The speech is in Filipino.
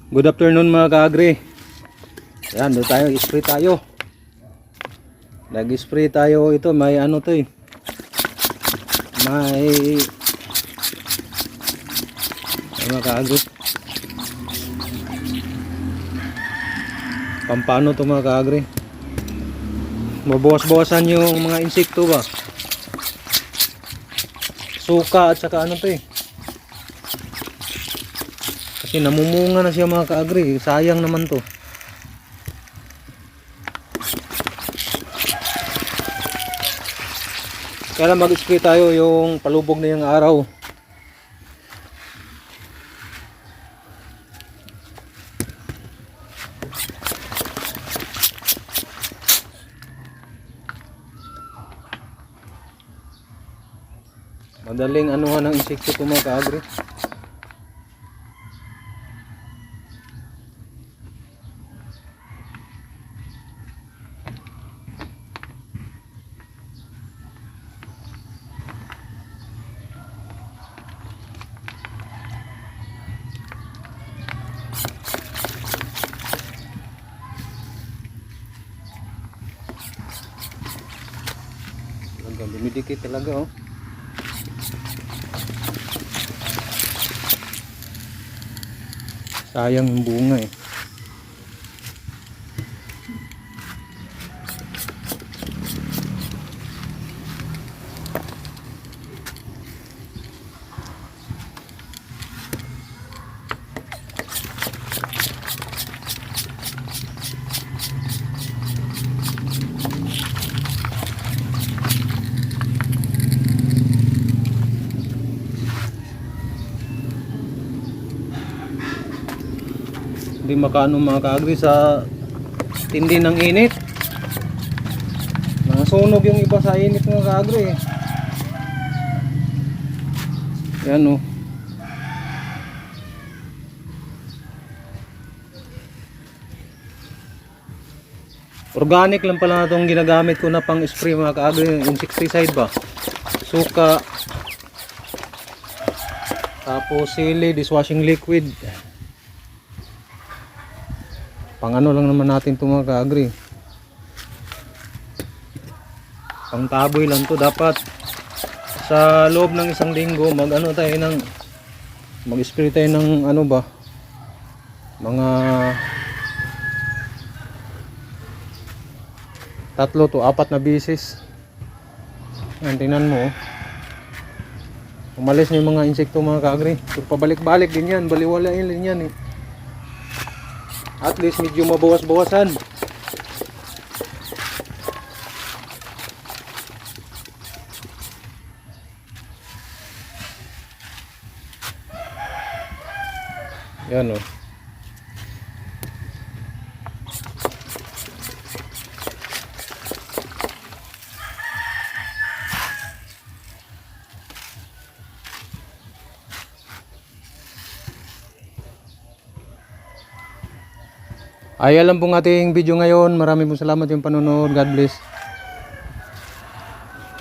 Good afternoon mga ka-agri. Ayan, doon tayo, spray tayo. Nag-spray tayo ito, may ano to eh. May mga ka-agri. Pampano to mga ka-agri. Mabawas-bawasan yung mga insekto ba. Suka at saka ano to eh. Kasi namumunga na siya mga ka-agri. Sayang naman to. Kaya lang mag-spray tayo yung palubog na yung araw. Madaling anuhan ng insekto ito mga ka-agri. Dumidikit talaga oh. Sayang yung bunga eh. Hindi makaano mga ka-agri sa tindi ng init. Nasunog yung iba sa init mga ka-agri eh. Yan oh. Organic lang pala itong ginagamit ko na pang spray mga ka-agri. Insecticide ba? Suka. Tapos sili, dishwashing liquid. Pang ano lang naman natin ito mga ka-agri. Pang taboy lang to. Dapat sa loob ng isang linggo mag ano tayo ng mag-spray tayo ng ano ba, mga 3 to 4 na bisis. Yan, tingnan mo oh. Umalis na yung mga insekto mga ka-agri. Pabalik-balik din yan, baliwalain din yan eh. At least medyo mabawas-bawasan. Yan o. Ayan lang pong ating video ngayon. Maraming salamat yung panonood. God bless.